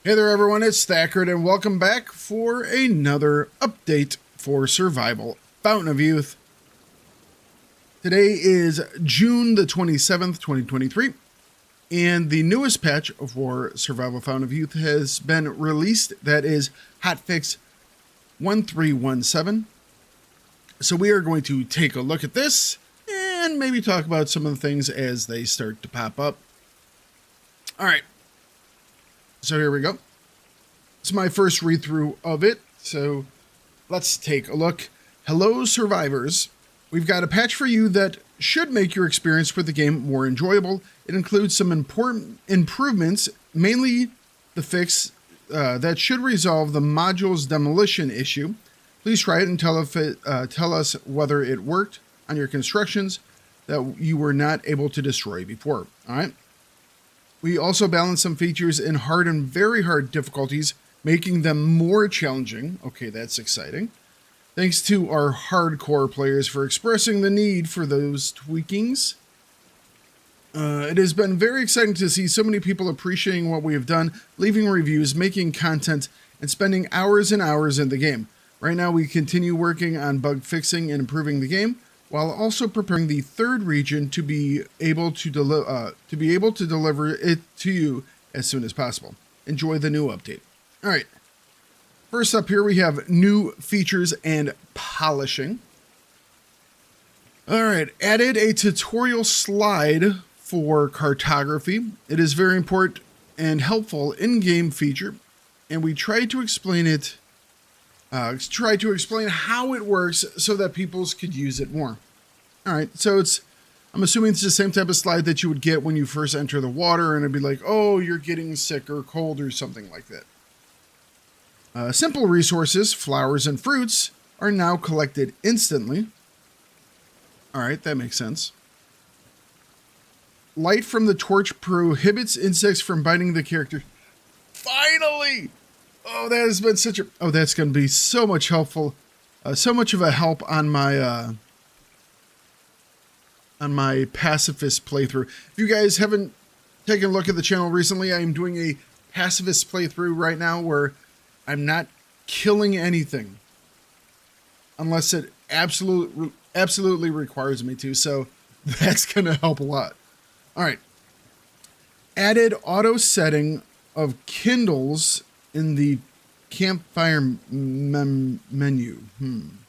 Hey there everyone, it's Thakard and welcome back for another update for Survival Fountain of Youth. Today is June the 27th, 2023, and the newest patch for Survival Fountain of Youth has been released. That is Hotfix 1317. So we are going to take a look at this and maybe talk about some of the things as they start to pop up. Alright, so here we go. It's my first read through of it, so let's take a look. Hello survivors, we've got a patch for you that should make your experience with the game more enjoyable. It includes some important improvements, mainly the fix that should resolve the module's demolition issue. Please try it and tell us whether it worked on your constructions that you were not able to destroy before. All right. We also balance some features in hard and very hard difficulties, making them more challenging. Okay, that's exciting. Thanks to our hardcore players for expressing the need for those tweakings. It has been very exciting to see so many people appreciating what we have done, leaving reviews, making content, and spending hours and hours in the game. Right now, we continue working on bug fixing and improving the game, while also preparing the third region to be able to deliver it to you as soon as possible. Enjoy the new update. All right. First up here, we have new features and polishing. All right. Added a tutorial slide for cartography. It is very important and helpful in-game feature, and we try to explain it. Try to explain how it works so that people could use it more. All right. So I'm assuming it's the same type of slide that you would get when you first enter the water, and it'd be like, oh, you're getting sick or cold or something like that. Simple resources, flowers and fruits, are now collected instantly. All right, that makes sense. Light from the torch prohibits insects from biting the character. Finally! Oh, that has been such a... Oh, that's going to be so much helpful. So much of a help on my pacifist playthrough. If you guys haven't taken a look at the channel recently, I am doing a pacifist playthrough right now where I'm not killing anything unless it absolutely requires me to. So that's going to help a lot. All right. Added auto setting of Kindles in the campfire menu. I'm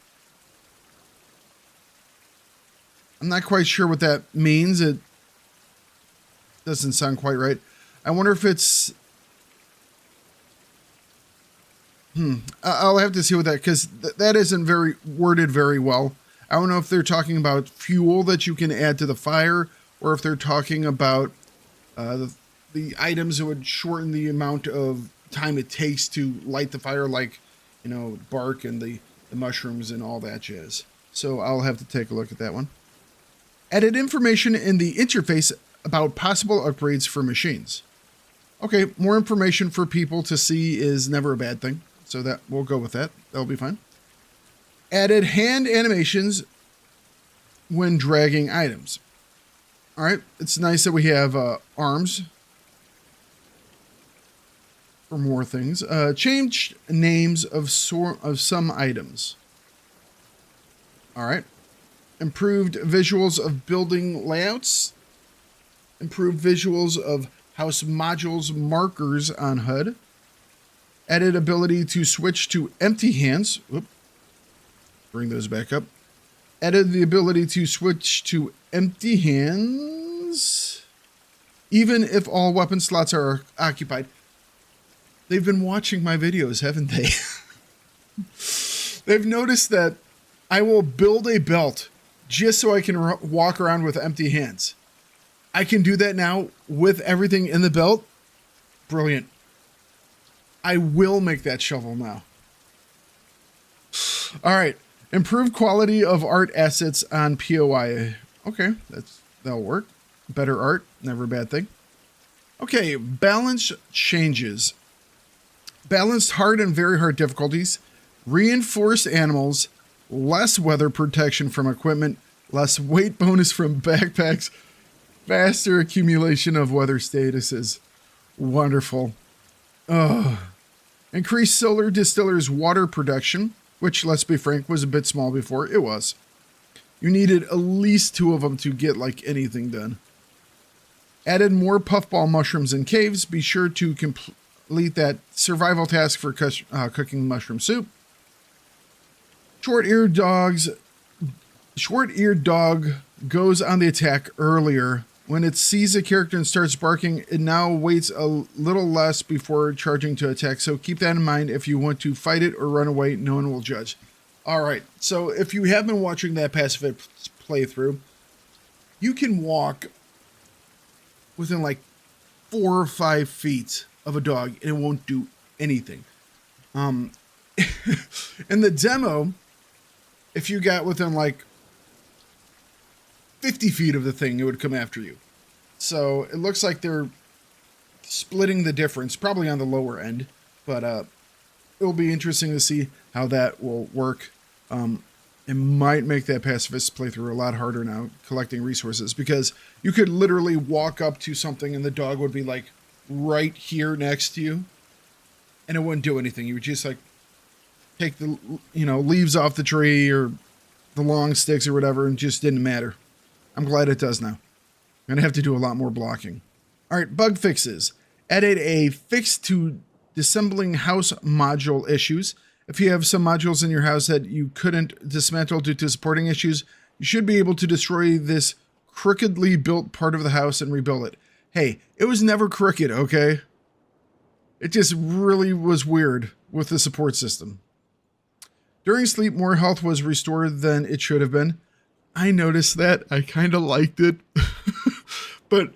not quite sure what that means. It doesn't sound quite right. I wonder if it's... I'll have to see what that, because that isn't worded very well. I don't know if they're talking about fuel that you can add to the fire, or if they're talking about the items that would shorten the amount of time it takes to light the fire, like, you know, bark and the mushrooms and all that jazz. So I'll have to take a look at that one. Added information in the interface about possible upgrades for machines. Okay, more information for people to see is never a bad thing. So that we'll go with that. That'll be fine. Added hand animations when dragging items. All right, it's nice that we have arms for more things. Changed names of some items. All right. Improved visuals of building layouts. Improved visuals of house modules markers on HUD. Added ability to switch to empty hands. Whoop. Bring those back up. Added the ability to switch to empty hands, even if all weapon slots are occupied. They've been watching my videos, haven't they? They've noticed that I will build a belt just so I can walk around with empty hands. I can do that now with everything in the belt. Brilliant. I will make that shovel now. All right. Improved quality of art assets on POI. Okay, that'll work. Better art, never a bad thing. Okay, balance changes. Balanced hard and very hard difficulties. Reinforced animals. Less weather protection from equipment. Less weight bonus from backpacks. Faster accumulation of weather statuses. Wonderful. Increased solar distiller's water production, which, let's be frank, was a bit small before. It was. You needed at least 2 of them to get like anything done. Added more puffball mushrooms in caves. Be sure to complete that survival task for cooking mushroom soup. Short-eared dog goes on the attack earlier. When it sees a character and starts barking, it now waits a little less before charging to attack. So keep that in mind if you want to fight it or run away. No one will judge. All right. So if you have been watching that pacifist playthrough, you can walk within like 4 or 5 feet of a dog and it won't do anything. In the demo, if you got within like 50 feet of the thing, it would come after you. So it looks like they're splitting the difference, probably on the lower end, but it'll be interesting to see how that will work. It might make that pacifist playthrough a lot harder now, collecting resources, because you could literally walk up to something and the dog would be like right here next to you and it wouldn't do anything. You would just like take the, leaves off the tree or the long sticks or whatever, and just didn't matter. I'm glad it does now. I'm going to have to do a lot more blocking. All right, bug fixes. Added a fix to disassembling house module issues. If you have some modules in your house that you couldn't dismantle due to supporting issues, you should be able to destroy this crookedly built part of the house and rebuild it. Hey, it was never crooked, okay? It just really was weird with the support system. During sleep, more health was restored than it should have been. I noticed that. I kind of liked it. But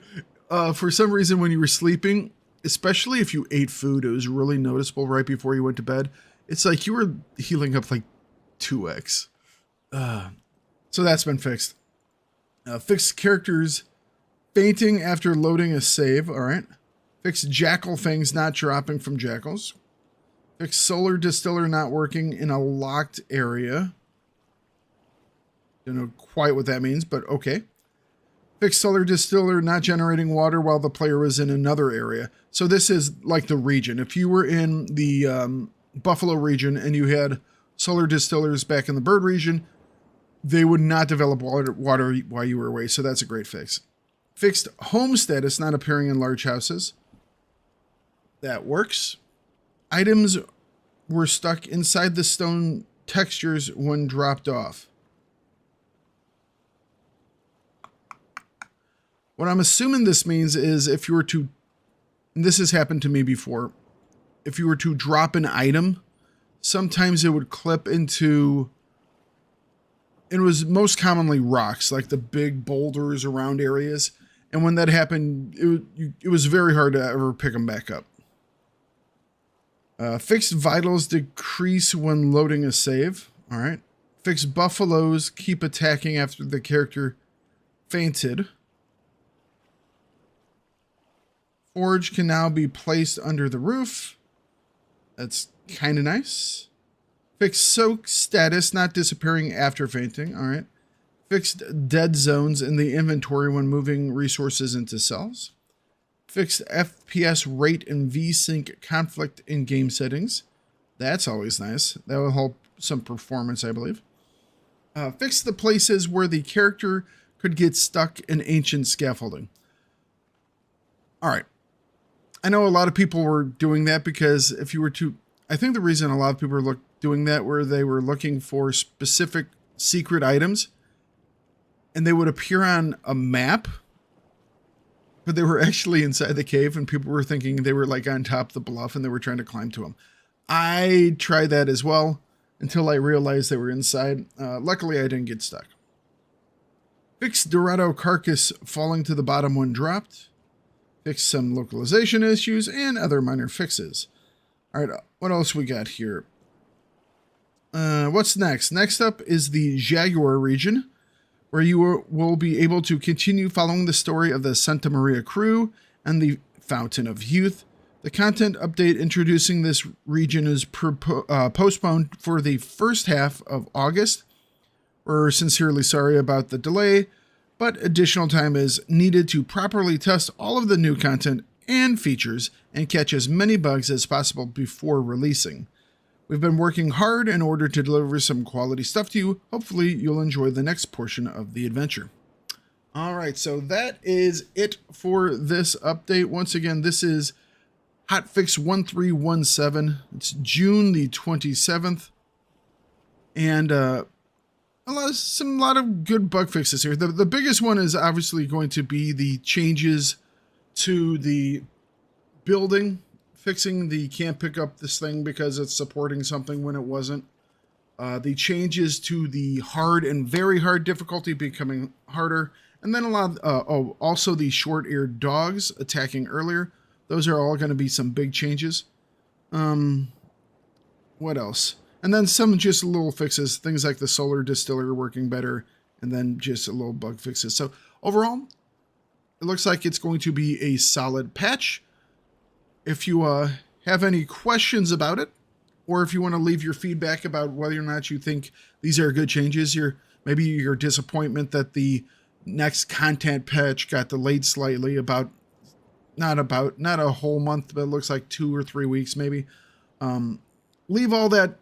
for some reason, when you were sleeping, especially if you ate food, it was really noticeable right before you went to bed. It's like you were healing up like 2x. So that's been fixed. Fixed characters fainting after loading a save. All right. Fixed jackal fangs not dropping from jackals. Fixed solar distiller not working in a locked area. Don't know quite what that means, but okay. Fixed solar distiller not generating water while the player was in another area. So this is like the region. If you were in the Buffalo region and you had solar distillers back in the bird region, they would not develop water while you were away. So that's a great fix. Fixed home status not appearing in large houses. That works. Items were stuck inside the stone textures when dropped off. What I'm assuming this means is if you were to, and this has happened to me before, if you were to drop an item, sometimes it would clip into, it was most commonly rocks, like the big boulders around areas. And when that happened, it was very hard to ever pick them back up. Fixed vitals decrease when loading a save. All right. Fixed buffaloes keep attacking after the character fainted. Forge can now be placed under the roof. That's kind of nice. Fixed soak status not disappearing after fainting. All right. Fixed dead zones in the inventory when moving resources into cells. Fixed FPS rate and VSync conflict in game settings. That's always nice. That will help some performance, I believe. Fixed the places where the character could get stuck in ancient scaffolding. All right. I know a lot of people were doing that because if you were to, I think the reason a lot of people were doing that were they were looking for specific secret items and they would appear on a map, but they were actually inside the cave and people were thinking they were like on top of the bluff and they were trying to climb to them. I tried that as well until I realized they were inside. Luckily, I didn't get stuck. Fixed Dorado carcass falling to the bottom when dropped. Fixed some localization issues and other minor fixes. All right, what else we got here? What's next? Next up is the Jaguar region, where you will be able to continue following the story of the Santa Maria crew and the Fountain of Youth. The content update introducing this region is postponed for the first half of August. We're sincerely sorry about the delay, but additional time is needed to properly test all of the new content and features and catch as many bugs as possible before releasing. We've been working hard in order to deliver some quality stuff to you. Hopefully you'll enjoy the next portion of the adventure. All right, so that is it for this update. Once again, this is Hotfix 1317. It's June the 27th. And a lot of good bug fixes here. The biggest one is obviously going to be the changes to the building, fixing the can't pick up this thing because it's supporting something when it wasn't. The changes to the hard and very hard difficulty becoming harder. And then a lot of, also the short-eared dogs attacking earlier. Those are all going to be some big changes. What else? And then some just little fixes, things like the solar distiller working better, and then just a little bug fixes. So overall, it looks like it's going to be a solid patch. If you have any questions about it, or if you want to leave your feedback about whether or not you think these are good changes, maybe your disappointment that the next content patch got delayed slightly, not a whole month, but it looks like 2 or 3 weeks maybe. Leave all that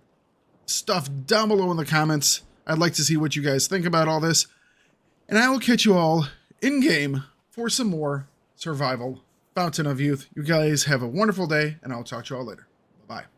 stuff down below in the comments. I'd like to see what you guys think about all this. And I will catch you all in game for some more survival Fountain of Youth. You guys have a wonderful day, and I'll talk to you all later. Bye-bye.